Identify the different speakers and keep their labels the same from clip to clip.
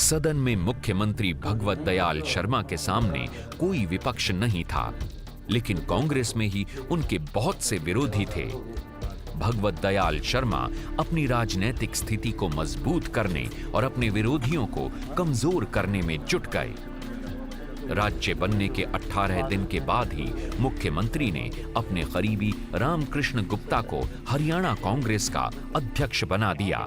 Speaker 1: सदन में मुख्यमंत्री भगवत दयाल शर्मा के सामने कोई विपक्ष नहीं था, लेकिन कांग्रेस में ही उनके बहुत से विरोधी थे। भगवत दयाल शर्मा अपनी राजनीतिक स्थिति को मजबूत करने और अपने विरोधियों को कमजोर करने में जुट गए। राज्य बनने के 18 दिन के बाद ही मुख्यमंत्री ने अपने करीबी रामकृष्ण गुप्ता को हरियाणा कांग्रेस का अध्यक्ष बना दिया।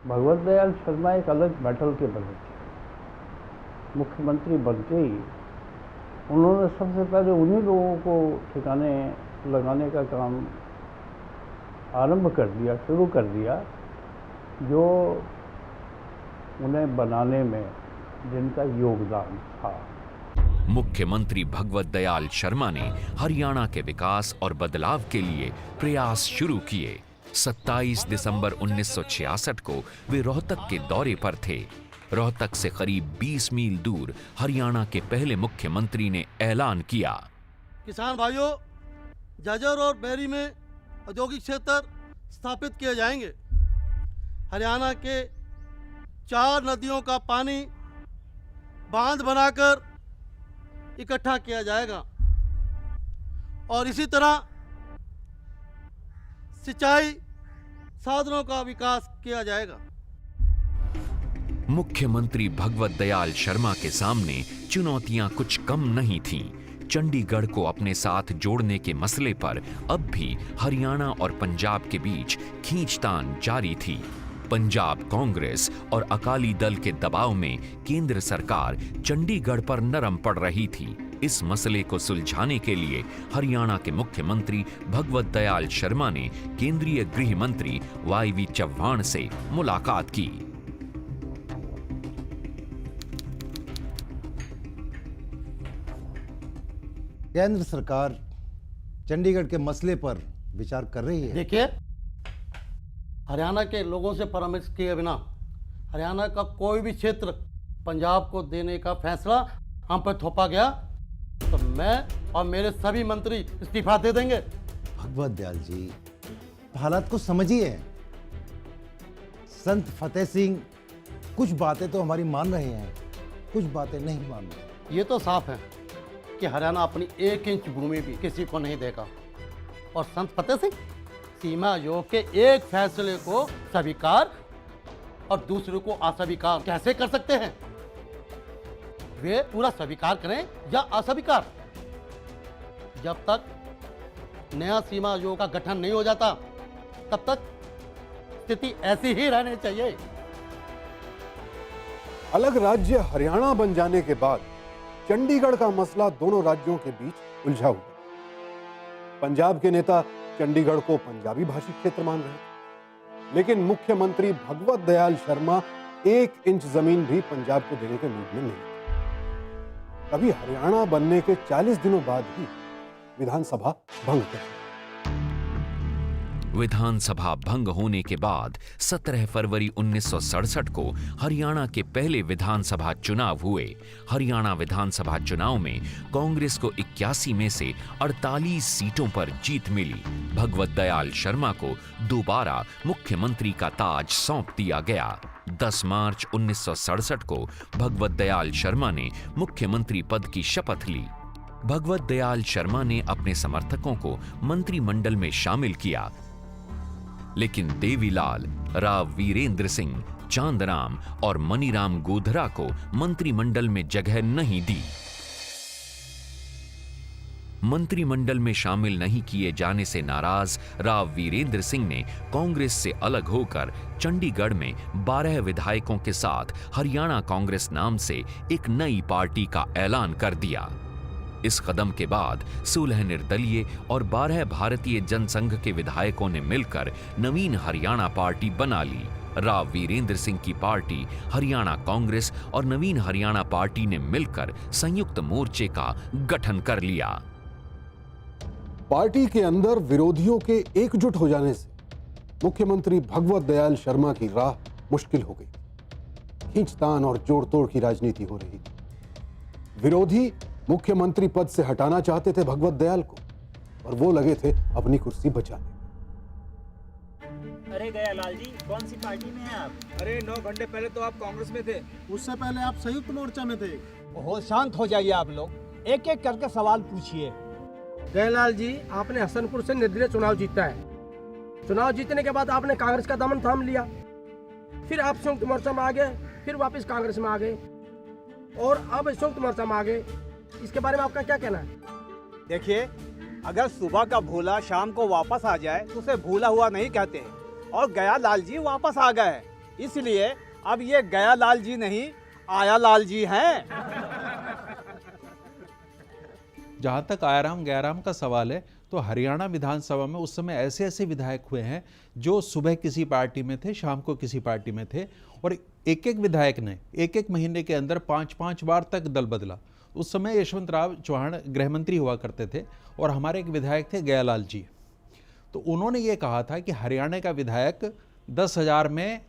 Speaker 2: भगवत दयाल शर्मा एक अलग मेटल के बने थे। मुख्यमंत्री बनते ही उन्होंने सबसे पहले उन्हीं लोगों को ठिकाने लगाने का काम आरंभ कर दिया, शुरू कर दिया, जो उन्हें बनाने में जिनका योगदान था।
Speaker 1: मुख्यमंत्री भगवत दयाल शर्मा ने हरियाणा के विकास और बदलाव के लिए प्रयास शुरू किए। 27 दिसंबर 1966 को वे रोहतक के दौरे पर थे। रोहतक से करीब 20 मील दूर हरियाणा के पहले मुख्यमंत्री ने ऐलान किया,
Speaker 3: किसान भाइयों, जजर और बैरी में औद्योगिक क्षेत्र स्थापित किए जाएंगे। हरियाणा के 4 नदियों का पानी बांध बनाकर इकट्ठा किया जाएगा और इसी तरह सिंचाई साधनों का विकास किया जाएगा।
Speaker 1: मुख्यमंत्री भगवत दयाल शर्मा के सामने चुनौतियां कुछ कम नहीं थीं। चंडीगढ़ को अपने साथ जोड़ने के मसले पर अब भी हरियाणा और पंजाब के बीच खींचतान जारी थी। पंजाब कांग्रेस और अकाली दल के दबाव में केंद्र सरकार चंडीगढ़ पर नरम पड़ रही थी। इस मसले को सुलझाने के लिए हरियाणा के मुख्यमंत्री भगवत दयाल शर्मा ने केंद्रीय गृह मंत्री वाईवी चव्हाण से मुलाकात की।
Speaker 4: केंद्र सरकार चंडीगढ़ के मसले पर विचार कर रही है।
Speaker 3: देखिए, हरियाणा के लोगों से परामर्श किए बिना हरियाणा का कोई भी क्षेत्र पंजाब को देने का फैसला हम पर थोपा गया तो मैं और मेरे सभी मंत्री इस्तीफा दे देंगे।
Speaker 4: भगवत दयाल जी, हालात को समझिए। संत फतेह सिंह कुछ बातें तो हमारी मान रहे हैं, कुछ बातें नहीं मान रहे।
Speaker 3: ये तो साफ है कि हरियाणा अपनी 1 इंच भूमि भी किसी को नहीं देगा। और संत फतेह सिंह सीमा आयोग के एक फैसले को स्वीकार और दूसरे को अस्वीकार कैसे कर सकते हैं? वे पूरा स्वीकार करें या अस्वीकार, जब तक नया सीमा आयोग का गठन नहीं हो जाता तब तक स्थिति ऐसी ही रहनी चाहिए।
Speaker 5: अलग राज्य हरियाणा बन जाने के बाद चंडीगढ़ का मसला दोनों राज्यों के बीच उलझा हुआ। पंजाब के नेता चंडीगढ़ को पंजाबी भाषी क्षेत्र मान रहे थे, लेकिन मुख्यमंत्री भगवत दयाल शर्मा 1 इंच जमीन भी पंजाब को देने के मूड में नहीं थे। तभी हरियाणा बनने के 40 दिनों बाद ही विधानसभा भंग कर दी।
Speaker 1: विधानसभा भंग होने के बाद 17 फरवरी 1967 को हरियाणा के पहले विधानसभा चुनाव हुए। हरियाणा विधानसभा चुनाव में कांग्रेस को 81 में से 48 सीटों पर जीत मिली। भगवत दयाल शर्मा को दोबारा मुख्यमंत्री का ताज सौंप दिया गया। 10 मार्च 1967 को भगवत दयाल शर्मा ने मुख्यमंत्री पद की शपथ ली। भगवत दयाल शर्मा ने अपने समर्थकों को मंत्रिमंडल में शामिल किया, लेकिन देवीलाल, राव वीरेंद्र सिंह, चांदराम और मनीराम गोधरा को मंत्रिमंडल में जगह नहीं दी। मंत्रिमंडल में शामिल नहीं किए जाने से नाराज राव वीरेंद्र सिंह ने कांग्रेस से अलग होकर चंडीगढ़ में 12 विधायकों के साथ हरियाणा कांग्रेस नाम से एक नई पार्टी का ऐलान कर दिया। इस कदम के बाद 16 निर्दलीय और 12 भारतीय जनसंघ के विधायकों ने मिलकर नवीन हरियाणा पार्टी बना ली। राव वीरेंद्र सिंह की पार्टी हरियाणा कांग्रेस और नवीन हरियाणा पार्टी ने मिलकर संयुक्त मोर्चे का गठन कर लिया।
Speaker 5: पार्टी के अंदर विरोधियों के एकजुट हो जाने से मुख्यमंत्री भगवत दयाल शर्मा की राह मुश्किल हो गई। खींचतान और जोड़तोड़ की राजनीति हो रही थी। विरोधी मुख्यमंत्री पद से हटाना चाहते थे भगवत दयाल को और वो लगे थे अपनी कुर्सी बचाने।
Speaker 6: अरे गयालाल जी, कौन सी पार्टी में हैं आप?
Speaker 7: अरे 9 घंटे पहले तो आप कांग्रेस में थे।
Speaker 4: उससे पहले आप संयुक्त मोर्चा में थे।
Speaker 8: बहुत शांत हो जाइए आप लोग, एक एक करके सवाल पूछिए।
Speaker 7: गयालाल जी, आपने हसनपुर से निर्दलीय चुनाव जीता है। चुनाव जीतने के बाद आपने कांग्रेस का दामन थाम लिया, फिर आप संयुक्त मोर्चा में आ गए, फिर वापस कांग्रेस में आ गए और अब संयुक्त मोर्चा में आ गए। इसके बारे में आपका क्या कहना है?
Speaker 8: देखिए, अगर सुबह का भूला शाम को वापस आ जाए तो उसे भूला हुआ नहीं कहते, और गयालाल जी वापस आ गए, इसलिए अब ये गयालाल जी नहीं, आया लाल जी हैं।
Speaker 9: जहाँ तक आयाराम गयाराम का सवाल है, तो हरियाणा विधानसभा में उस समय ऐसे ऐसे विधायक हुए हैं जो सुबह किसी पार्टी में थे, शाम को किसी पार्टी में थे, और एक एक विधायक ने एक एक महीने के अंदर 5-5 बार तक दल बदला। उस समय यशवंतराव चौहान गृह मंत्री हुआ करते थे और हमारे एक विधायक थे गयालाल जी। तो उन्होंने ये कहा था कि हरियाणा का विधायक 10,000 में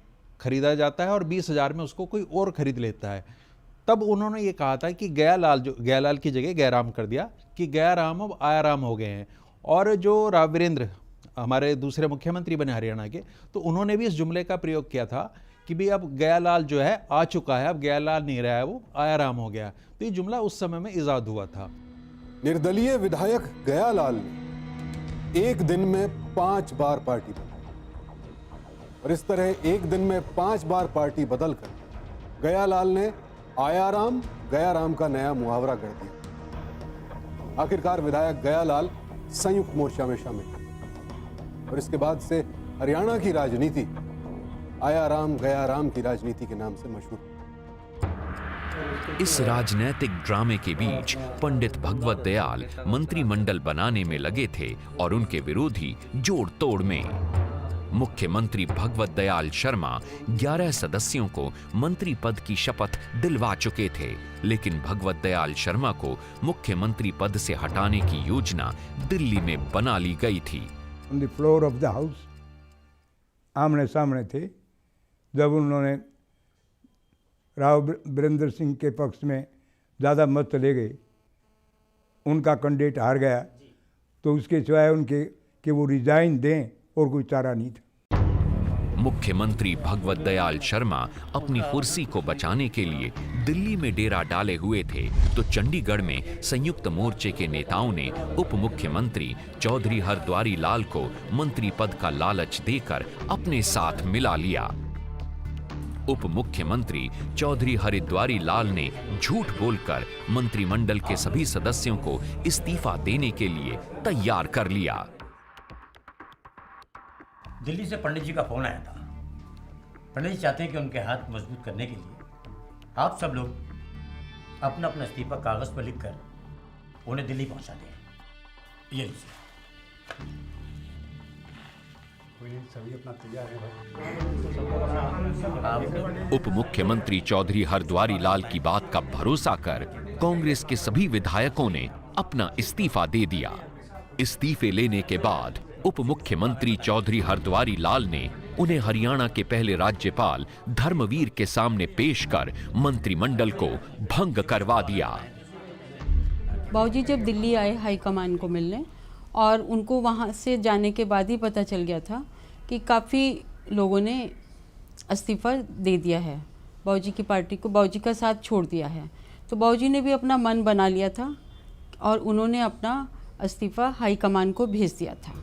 Speaker 9: खरीदा जाता है और 20,000 में उसको कोई और खरीद लेता है। तब उन्होंने ये कहा था कि गयालाल की जगह गयाराम कर दिया, कि गयाराम अब आयाराम हो गए हैं। और जो राव वीरेंद्र हमारे दूसरे मुख्यमंत्री बने हरियाणा के, तो उन्होंने भी इस जुमले का प्रयोग किया था कि भाई अब गयालाल जो है आ चुका है, अब गयालाल नहीं रहा है, वो आयाराम हो गया। तो ये जुमला उस समय में इजाद हुआ था।
Speaker 5: निर्दलीय विधायक गयालाल ने एक दिन में 5 बार पार्टी बदली, और इस तरह एक दिन में 5 बार पार्टी बदलकर गयालाल ने आयाराम गयाराम का नया मुहावरा कर दिया। आखिरकार विधायक गयालाल संयुक्त मोर्चा में शामिल हुए और इसके बाद से हरियाणा की राजनीति आयाराम गयाराम की राजनीति के नाम से मशहूर।
Speaker 1: इस राजनीतिक ड्रामे के बीच पंडित भगवत दयाल मंत्रिमंडल बनाने में लगे थे और उनके विरोधी जोड़ तोड़ में। मुख्यमंत्री भगवत दयाल शर्मा 11 सदस्यों को मंत्री पद की शपथ दिलवा चुके थे, लेकिन भगवत दयाल शर्मा को मुख्यमंत्री पद से हटाने की योजना दिल्ली में बना ली गई थी।
Speaker 2: On the floor of the house आमने सामने थे। जब उन्होंने राव वीरेंद्र सिंह के पक्ष में ज़्यादा मत ले गए, उनका कैंडिडेट हार गया, तो उसके सिवाय उनके कि वो रिजाइन दें और कोई चारा नहीं था।
Speaker 1: मुख्यमंत्री भगवत दयाल शर्मा अपनी कुर्सी को बचाने के लिए दिल्ली में डेरा डाले हुए थे, तो चंडीगढ़ में संयुक्त मोर्चे के नेताओं ने उप मुख्यमंत्री चौधरी हरद्वारी लाल को मंत्री पद का लालच देकर अपने साथ मिला लिया। उप मुख्यमंत्री चौधरी हरिद्वारी लाल ने झूठ बोलकर मंत्रिमंडल के सभी सदस्यों को इस्तीफा देने के लिए तैयार कर लिया।
Speaker 6: दिल्ली से पंडित जी का फोन आया था। पंडित जी चाहते हैं कि उनके हाथ मजबूत करने के लिए आप सब लोग अपना अपना इस्तीफा कागज पर लिखकर उन्हें दिल्ली पहुंचा दें। ये लीजिए।
Speaker 5: सभी अपना तैयार है।
Speaker 1: उप मुख्यमंत्री चौधरी हरद्वारी लाल की बात का भरोसा कर कांग्रेस के सभी विधायकों ने अपना इस्तीफा दे दिया। इस्तीफे लेने के बाद उप मुख्यमंत्री चौधरी हरद्वारी लाल ने उन्हें हरियाणा के पहले राज्यपाल धर्मवीर के सामने पेश कर मंत्रिमंडल को भंग करवा दिया।
Speaker 10: बाबूजी जब दिल्ली आए हाईकमान को मिलने, और उनको वहाँ से जाने के बाद ही पता चल गया था कि काफ़ी लोगों ने इस्तीफ़ा दे दिया है, बाबूजी की पार्टी को, बाबूजी का साथ छोड़ दिया है। तो बाबूजी ने भी अपना मन बना लिया था और उन्होंने अपना इस्तीफ़ा हाईकमान को भेज दिया था।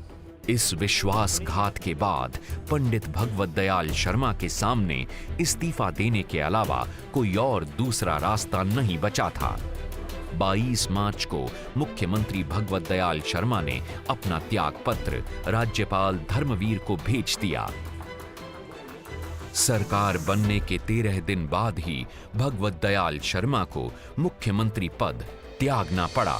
Speaker 1: इस विश्वासघात के बाद पंडित भगवत दयाल शर्मा के सामने इस्तीफा देने के अलावा कोई और दूसरा रास्ता नहीं बचा था। 22 मार्च को मुख्यमंत्री भगवत दयाल शर्मा ने अपना त्याग पत्र राज्यपाल धर्मवीर को भेज दिया। सरकार बनने के 13 दिन बाद ही भगवत दयाल शर्मा को मुख्यमंत्री पद त्यागना पड़ा।